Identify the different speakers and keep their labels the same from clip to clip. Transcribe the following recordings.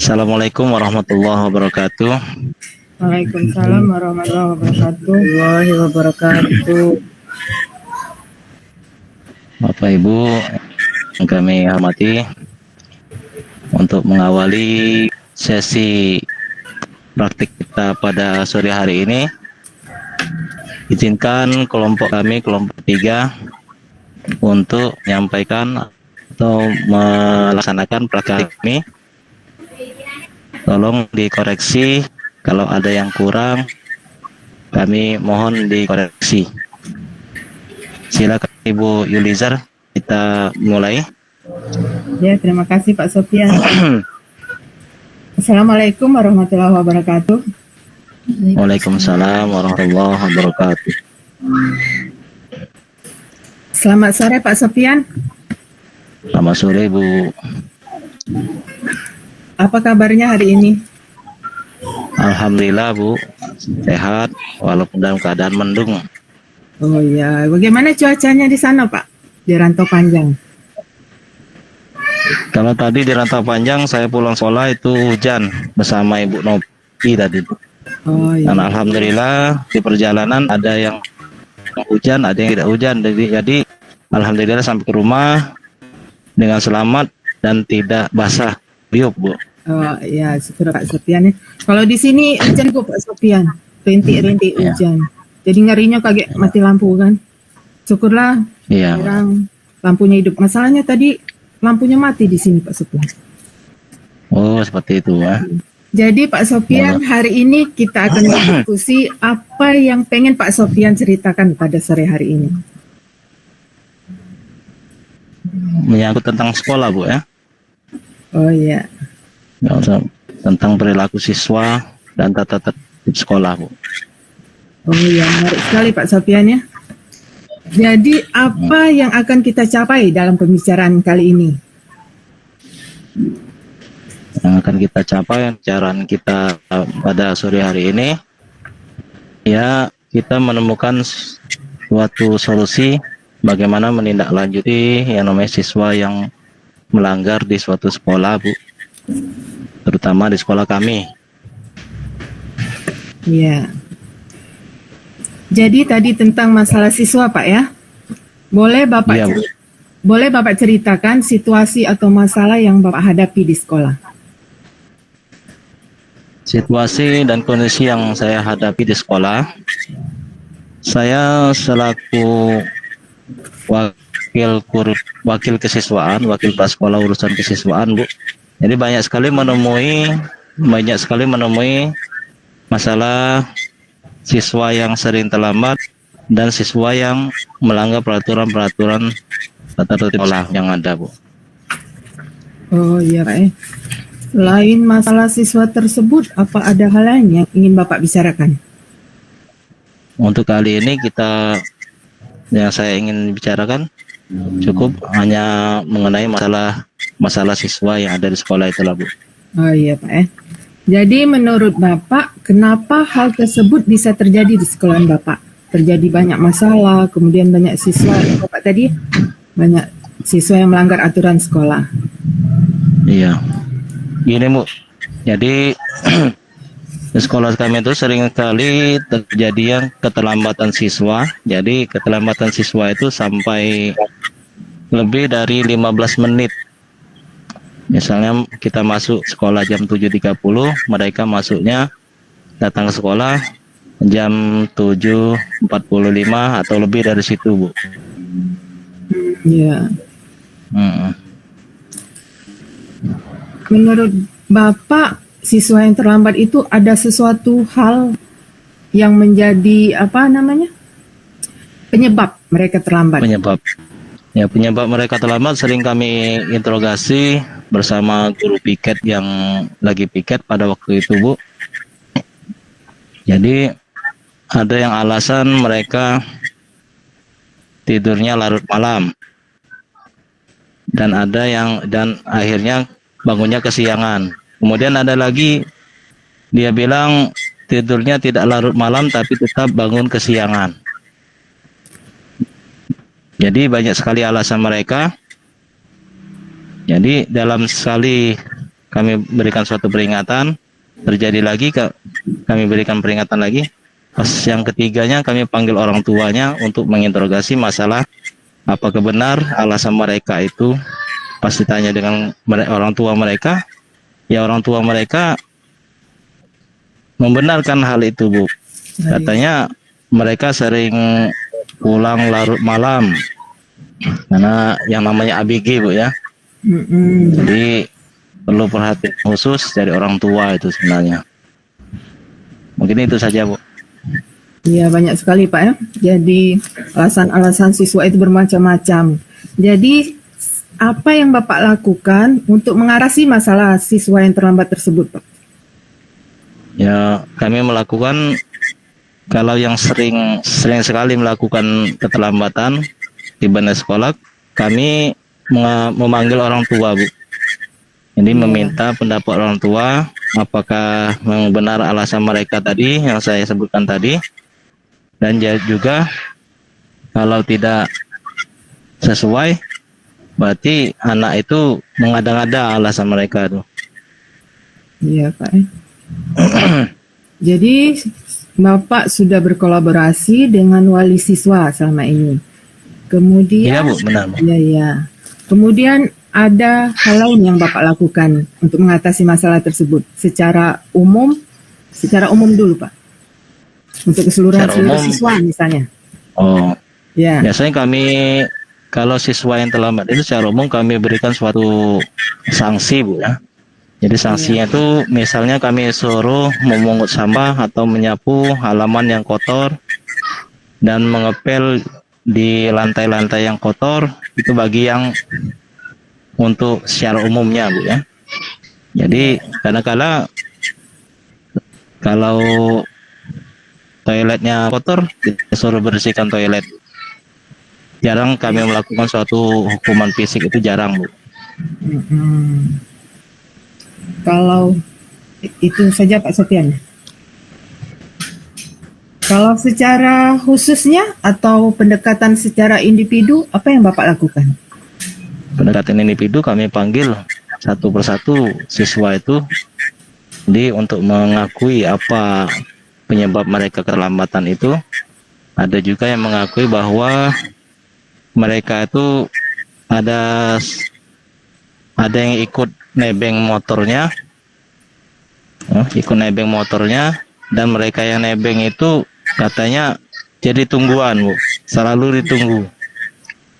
Speaker 1: Assalamualaikum warahmatullahi wabarakatuh.
Speaker 2: Waalaikumsalam warahmatullahi wabarakatuh.
Speaker 1: Bapak Ibu yang kami hormati, untuk mengawali sesi praktik kita pada sore hari ini, izinkan kelompok kami, kelompok 3, untuk menyampaikan atau melaksanakan praktik ini. Tolong dikoreksi kalau ada yang kurang, kami mohon dikoreksi. Silakan Ibu Yulizar, kita mulai.
Speaker 2: Ya, terima kasih Pak Sofian. Assalamualaikum warahmatullahi wabarakatuh.
Speaker 1: Waalaikumsalam warahmatullahi wabarakatuh.
Speaker 2: Selamat sore Pak Sofian.
Speaker 1: Selamat sore Bu.
Speaker 2: Apa kabarnya hari ini?
Speaker 1: Alhamdulillah Bu, sehat walaupun dalam keadaan mendung.
Speaker 2: Oh ya, bagaimana cuacanya di sana Pak? Di Rantau Panjang.
Speaker 1: Kalau tadi di Rantau Panjang saya pulang sekolah itu hujan bersama Ibu Nopi tadi.
Speaker 2: Oh ya.
Speaker 1: Dan alhamdulillah di perjalanan ada yang hujan, ada yang tidak hujan. Jadi alhamdulillah sampai ke rumah dengan selamat dan tidak basah riup Bu.
Speaker 2: Oh ya, syukur Pak Sofian ya. Kalau di sini hujan kok Pak Sofian, rintik-rintik hujan. Jadi ngerinya kaget mati lampu kan. Syukurlah sekarang lampunya hidup. Masalahnya tadi lampunya mati di sini Pak Sofian.
Speaker 1: Oh seperti itu ya.
Speaker 2: Jadi Pak Sofian, hari ini kita akan berdiskusi apa yang pengen Pak Sofian ceritakan pada sore hari ini.
Speaker 1: Menyangkut tentang sekolah Bu ya.
Speaker 2: Oh iya.
Speaker 1: Tentang perilaku siswa dan tata tertib sekolah Bu.
Speaker 2: Oh iya, menarik sekali Pak Sofian ya. Jadi apa yang akan kita capai dalam pembicaraan kali ini?
Speaker 1: Yang akan kita capai pembicaraan kita pada sore hari ini, ya kita menemukan suatu solusi bagaimana menindaklanjuti yang namanya siswa yang melanggar di suatu sekolah Bu, terutama di sekolah kami.
Speaker 2: Iya. Jadi tadi tentang masalah siswa Pak ya. Boleh Bapak ceritakan situasi atau masalah yang Bapak hadapi di sekolah?
Speaker 1: Situasi dan kondisi yang saya hadapi di sekolah, saya selaku wakil kesiswaan, wakil prasekolah urusan kesiswaan Bu. Jadi banyak sekali menemui masalah siswa yang sering terlambat dan siswa yang melanggar peraturan-peraturan tata tertib sekolah yang ada Bu.
Speaker 2: Oh iya Pak ya. Selain masalah siswa tersebut, apa ada hal lain yang ingin Bapak bicarakan?
Speaker 1: Untuk kali ini yang saya ingin bicarakan cukup hanya mengenai masalah siswa yang ada di sekolah itu lah Bu.
Speaker 2: Oh iya Pak ya. Jadi menurut Bapak, kenapa hal tersebut bisa terjadi di sekolah Bapak? Terjadi banyak masalah, kemudian banyak siswa, Bapak tadi banyak siswa yang melanggar aturan sekolah.
Speaker 1: Iya, gini Bu, jadi di sekolah kami itu sering kali terjadi yang keterlambatan siswa. Jadi keterlambatan siswa itu sampai lebih dari 15 menit. Misalnya kita masuk sekolah jam 7.30, mereka masuknya datang ke sekolah jam 7.45 atau lebih dari situ Bu.
Speaker 2: Iya. Menurut Bapak, siswa yang terlambat itu ada sesuatu hal yang menjadi penyebab mereka terlambat?
Speaker 1: Penyebab mereka terlambat sering kami interogasi bersama guru piket yang lagi piket pada waktu itu Bu. Jadi ada yang alasan mereka tidurnya larut malam, dan akhirnya bangunnya kesiangan. Kemudian ada lagi dia bilang tidurnya tidak larut malam tapi tetap bangun kesiangan. Jadi banyak sekali alasan mereka. Jadi dalam sekali kami berikan suatu peringatan, terjadi lagi kami berikan peringatan lagi. Pas yang ketiganya kami panggil orang tuanya untuk menginterogasi masalah apakah benar alasan mereka itu. Pas ditanya dengan orang tua mereka, ya orang tua mereka membenarkan hal itu, Bu. Katanya mereka sering pulang larut malam karena yang namanya ABG, Bu, ya. Jadi perlu perhatian khusus dari orang tua itu sebenarnya. Mungkin itu saja, Bu.
Speaker 2: Iya, banyak sekali, Pak, ya. Jadi alasan-alasan siswa itu bermacam-macam. Jadi apa yang Bapak lakukan untuk mengatasi masalah siswa yang terlambat tersebut, Pak?
Speaker 1: Ya, kami melakukan, kalau yang sering sekali melakukan keterlambatan di banda sekolah, kami memanggil orang tua, Bu. Jadi meminta pendapat orang tua, apakah memang benar alasan mereka tadi yang saya sebutkan tadi, dan juga kalau tidak sesuai, berarti anak itu mengada-ngada alasan mereka tuh.
Speaker 2: Iya, Pak. Jadi Bapak sudah berkolaborasi dengan wali siswa selama ini. Kemudian,
Speaker 1: iya, Bu, benar, Bu.
Speaker 2: Iya. Kemudian ada hal lain yang Bapak lakukan untuk mengatasi masalah tersebut secara umum dulu, Pak. Untuk keseluruhan siswa misalnya.
Speaker 1: Oh.
Speaker 2: Ya.
Speaker 1: Biasanya kami kalau siswa yang terlambat itu secara umum kami berikan suatu sanksi, Bu, ya. Jadi sanksinya itu misalnya kami suruh memungut sampah atau menyapu halaman yang kotor dan mengepel di lantai-lantai yang kotor, itu bagi yang untuk secara umumnya, Bu, ya. Jadi kadang-kala kalau toiletnya kotor, disuruh bersihkan toilet. Jarang kami melakukan suatu hukuman fisik, itu jarang, Bu.
Speaker 2: Kalau itu saja, Pak Sofian. Kalau secara khususnya atau pendekatan secara individu, apa yang Bapak lakukan?
Speaker 1: Pendekatan individu kami panggil satu persatu siswa itu, jadi untuk mengakui apa penyebab mereka keterlambatan itu. Ada juga yang mengakui bahwa mereka itu ada yang ikut nebeng motornya, dan mereka yang nebeng itu katanya jadi tungguan, Bu, selalu ditunggu.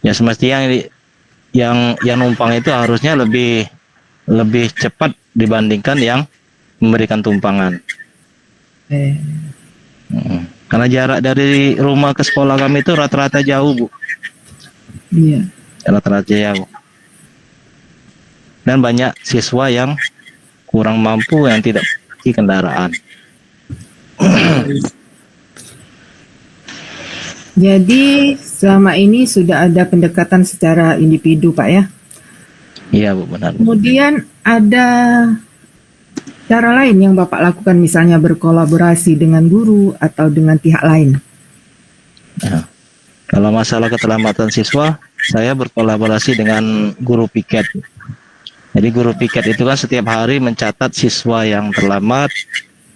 Speaker 1: Ya semestinya yang numpang itu harusnya lebih cepat dibandingkan yang memberikan tumpangan. Karena jarak dari rumah ke sekolah kami itu rata-rata jauh, Bu.
Speaker 2: Iya.
Speaker 1: Rata-rata jauh. Dan banyak siswa yang kurang mampu yang tidak memiliki kendaraan.
Speaker 2: Jadi selama ini sudah ada pendekatan secara individu, Pak, ya?
Speaker 1: Iya, Bu, benar.
Speaker 2: Kemudian ada cara lain yang Bapak lakukan, misalnya berkolaborasi dengan guru atau dengan pihak lain?
Speaker 1: Ya. Kalau masalah keterlambatan siswa, saya berkolaborasi dengan guru piket. Jadi guru piket itu kan setiap hari mencatat siswa yang terlambat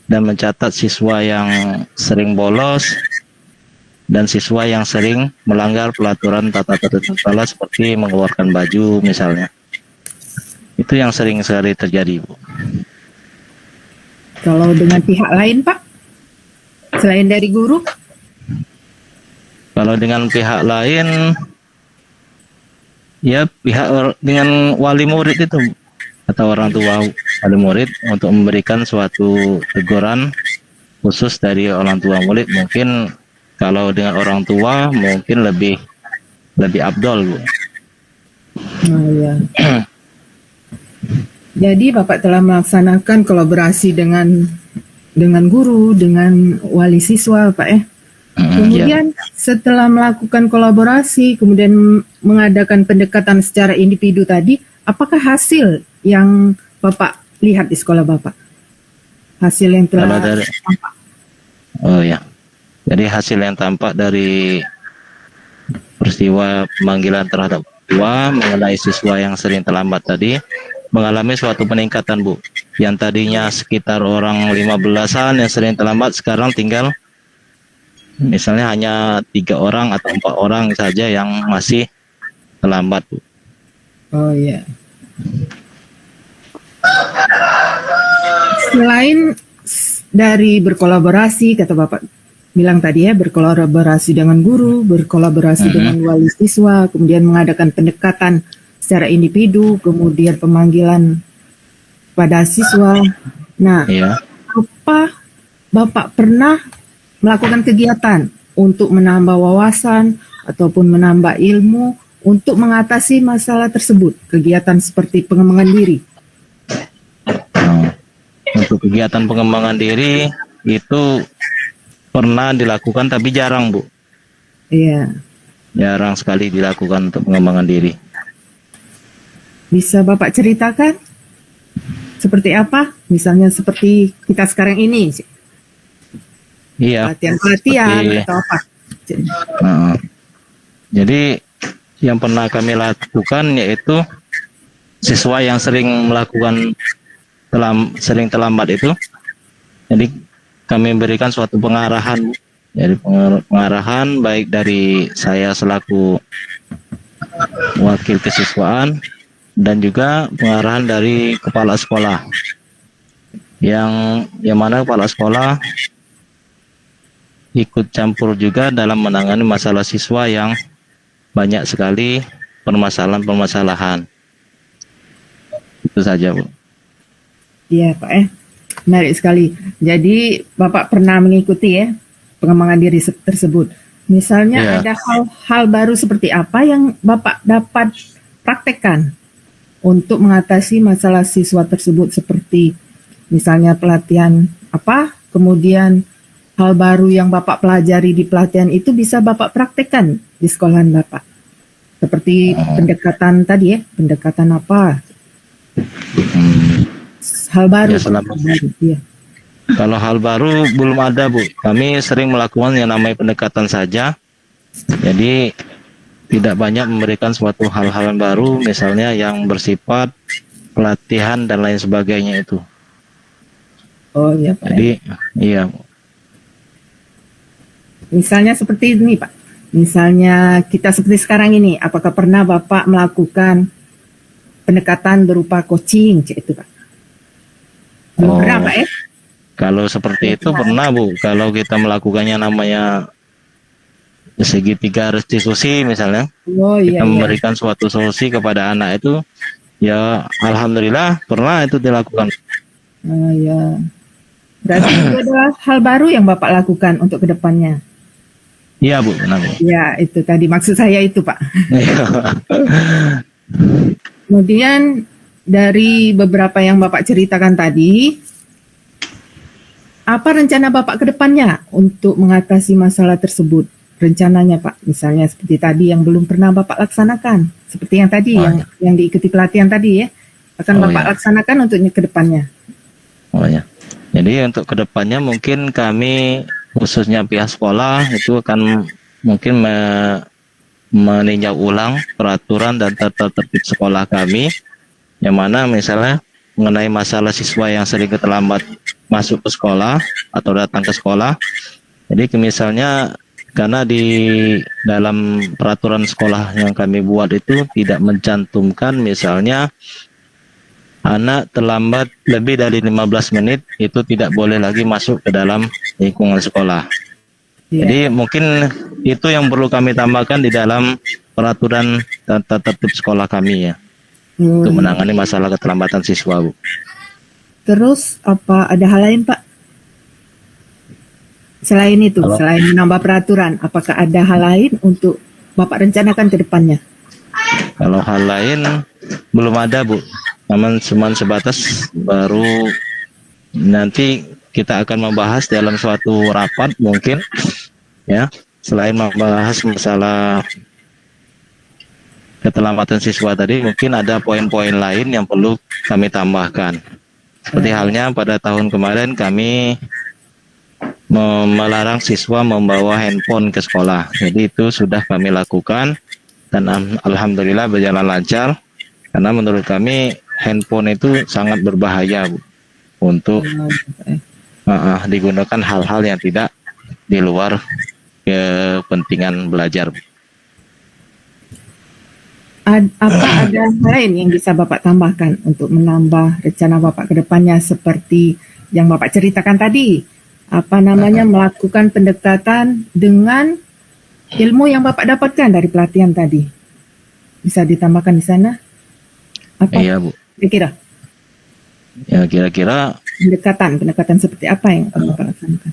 Speaker 1: dan mencatat siswa yang sering bolos dan siswa yang sering melanggar peraturan tata tertib sekolah seperti mengeluarkan baju misalnya. Itu yang sering sekali terjadi, Bu.
Speaker 2: Kalau dengan pihak lain, Pak, selain dari guru?
Speaker 1: Kalau dengan pihak lain, ya pihak dengan wali murid itu atau orang tua wali murid untuk memberikan suatu teguran khusus dari orang tua murid. Mungkin kalau dengan orang tua mungkin lebih afdol, Bu.
Speaker 2: Oh, ya. Jadi Bapak telah melaksanakan kolaborasi dengan guru, dengan wali siswa, Pak, ya. Kemudian setelah melakukan kolaborasi, kemudian mengadakan pendekatan secara individu tadi, apakah hasil yang Bapak lihat di sekolah Bapak? Hasil yang telah tampak?
Speaker 1: Oh ya, jadi hasil yang tampak dari peristiwa pemanggilan terhadap siswa mengenai siswa yang sering terlambat tadi, mengalami suatu peningkatan, Bu. Yang tadinya sekitar orang 15-an yang sering terlambat, sekarang tinggal misalnya hanya 3 orang atau 4 orang saja yang masih terlambat, Bu.
Speaker 2: Oh iya. Selain dari berkolaborasi, kata Bapak bilang tadi ya, berkolaborasi dengan guru, berkolaborasi dengan wali siswa, kemudian mengadakan pendekatan secara individu, kemudian pemanggilan pada siswa. Nah, apa Bapak pernah melakukan kegiatan untuk menambah wawasan ataupun menambah ilmu untuk mengatasi masalah tersebut, kegiatan seperti pengembangan diri?
Speaker 1: Untuk kegiatan pengembangan diri itu pernah dilakukan tapi jarang, Bu.
Speaker 2: Iya.
Speaker 1: Jarang sekali dilakukan untuk pengembangan diri.
Speaker 2: Bisa Bapak ceritakan seperti apa? Misalnya seperti kita sekarang ini.
Speaker 1: Iya.
Speaker 2: Pelatihan atau apa?
Speaker 1: Jadi yang pernah kami lakukan yaitu siswa yang sering melakukan sering terlambat itu, jadi kami berikan suatu pengarahan, jadi pengarahan baik dari saya selaku wakil kesiswaan dan juga pengarahan dari kepala sekolah, yang mana kepala sekolah ikut campur juga dalam menangani masalah siswa yang banyak sekali permasalahan-permasalahan. Itu saja, Bu.
Speaker 2: Iya Pak, menarik sekali. Jadi Bapak pernah mengikuti ya pengembangan diri tersebut. Misalnya ada hal-hal baru seperti apa yang Bapak dapat praktekkan untuk mengatasi masalah siswa tersebut, seperti misalnya pelatihan apa, kemudian hal baru yang Bapak pelajari di pelatihan itu bisa Bapak praktekkan di sekolahan Bapak. Seperti pendekatan tadi ya, pendekatan apa? Hal baru. Ya,
Speaker 1: kalau hal baru belum ada, Bu. Kami sering melakukan yang namanya pendekatan saja. Jadi tidak banyak memberikan suatu hal-hal baru, misalnya yang bersifat pelatihan dan lain sebagainya itu.
Speaker 2: Oh iya Pak.
Speaker 1: Jadi iya.
Speaker 2: Misalnya seperti ini Pak. Misalnya kita seperti sekarang ini, apakah pernah Bapak melakukan pendekatan berupa coaching itu Pak? Pernah Pak ya?
Speaker 1: Kalau seperti itu pernah, Bu. Kalau kita melakukannya namanya segitiga restitusi misalnya, kita memberikan suatu solusi kepada anak itu, ya alhamdulillah pernah itu dilakukan.
Speaker 2: Oh ya. Berarti itu adalah hal baru yang Bapak lakukan untuk kedepannya.
Speaker 1: Iya, Bu, benar, Bu.
Speaker 2: Ya, itu tadi maksud saya itu Pak. Kemudian dari beberapa yang Bapak ceritakan tadi, apa rencana Bapak ke depannya untuk mengatasi masalah tersebut? Rencananya Pak, misalnya seperti tadi yang belum pernah Bapak laksanakan, seperti yang tadi yang diikuti pelatihan tadi ya, akan Bapak laksanakan untuk ke depannya.
Speaker 1: Jadi untuk ke depannya mungkin kami khususnya pihak sekolah itu akan mungkin meninjau ulang peraturan dan tata tertib sekolah kami, yang mana misalnya mengenai masalah siswa yang sering terlambat masuk ke sekolah atau datang ke sekolah. Jadi misalnya karena di dalam peraturan sekolah yang kami buat itu tidak mencantumkan misalnya anak terlambat lebih dari 15 menit itu tidak boleh lagi masuk ke dalam lingkungan sekolah. Jadi mungkin itu yang perlu kami tambahkan di dalam peraturan tata tertib sekolah kami ya. Untuk menangani masalah keterlambatan siswa, Bu.
Speaker 2: Terus apa ada hal lain Pak? Selain itu, selain menambah peraturan, apakah ada hal lain untuk Bapak rencanakan ke depannya?
Speaker 1: Kalau hal lain belum ada, Bu. Namun cuma sebatas baru nanti kita akan membahas dalam suatu rapat mungkin ya, selain membahas masalah keterlambatan siswa tadi, mungkin ada poin-poin lain yang perlu kami tambahkan. Seperti halnya pada tahun kemarin kami melarang siswa membawa handphone ke sekolah. Jadi itu sudah kami lakukan dan alhamdulillah berjalan lancar. Karena menurut kami handphone itu sangat berbahaya, Bu, untuk digunakan hal-hal yang tidak di luar kepentingan belajar, Bu.
Speaker 2: Apa ada hal lain yang bisa Bapak tambahkan untuk menambah rencana Bapak ke depannya seperti yang Bapak ceritakan tadi? Apa namanya, melakukan pendekatan dengan ilmu yang Bapak dapatkan dari pelatihan tadi. Bisa ditambahkan di sana? Apa?
Speaker 1: Iya, Bu.
Speaker 2: Kira-kira?
Speaker 1: Ya, kira-kira
Speaker 2: pendekatan seperti apa yang Bapak laksanakan?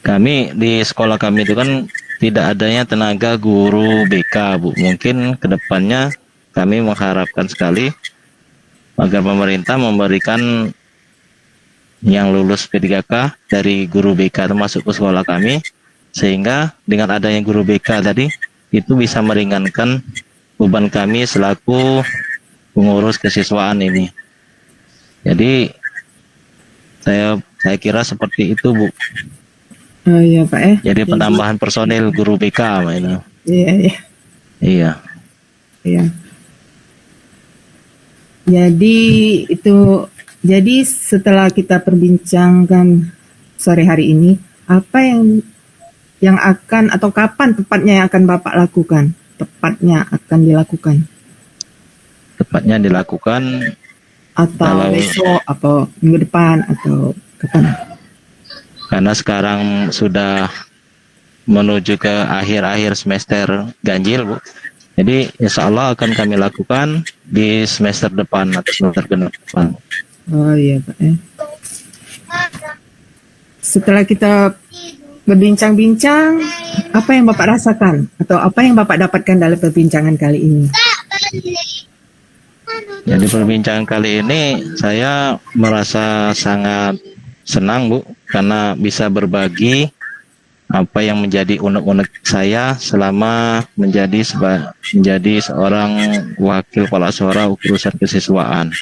Speaker 1: kami di sekolah kami itu kan tidak adanya tenaga guru BK, Bu. Mungkin kedepannya kami mengharapkan sekali agar pemerintah memberikan yang lulus P3K dari guru BK termasuk ke sekolah kami, sehingga dengan adanya guru BK tadi itu bisa meringankan beban kami selaku pengurus kesiswaan ini. Jadi saya kira seperti itu, Bu.
Speaker 2: Oh iya, Pak ya.
Speaker 1: Jadi penambahan personil guru BK, itu. Iya.
Speaker 2: Jadi setelah kita perbincangkan sore hari ini, apa yang akan atau kapan tepatnya yang akan Bapak lakukan? Tepatnya dilakukan atau besok atau minggu depan atau kapan?
Speaker 1: Karena sekarang sudah menuju ke akhir-akhir semester ganjil, Bu. Jadi insya Allah akan kami lakukan di semester depan atau semester depan.
Speaker 2: Oh iya, Pak. Setelah kita berbincang-bincang, apa yang Bapak rasakan atau apa yang Bapak dapatkan dalam perbincangan kali ini?
Speaker 1: Jadi perbincangan kali ini saya merasa sangat senang, Bu, karena bisa berbagi apa yang menjadi unek-unek saya selama menjadi seorang wakil kepala suara urusan kesiswaan.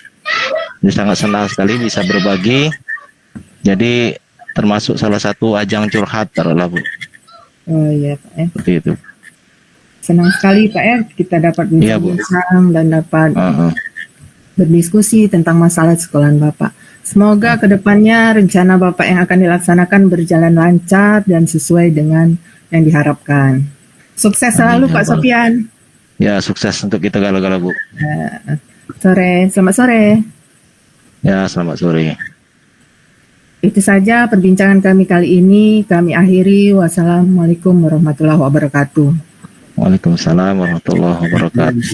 Speaker 1: Jadi sangat senang sekali bisa berbagi. Jadi termasuk salah satu ajang curhat lah, Bu.
Speaker 2: Oh iya, Pak ya.
Speaker 1: Seperti itu.
Speaker 2: Senang sekali, Pak ya, kita dapat bincang dan dapat berdiskusi tentang masalah sekolahan Bapak. Semoga kedepannya rencana Bapak yang akan dilaksanakan berjalan lancar dan sesuai dengan yang diharapkan. Sukses selalu, Pak Sofian.
Speaker 1: Ya, sukses untuk kita galau-galau, Bu.
Speaker 2: Selamat sore.
Speaker 1: Ya, selamat sore.
Speaker 2: Itu saja perbincangan kami kali ini. Kami akhiri. Wassalamualaikum warahmatullahi wabarakatuh.
Speaker 1: Waalaikumsalam warahmatullahi wabarakatuh.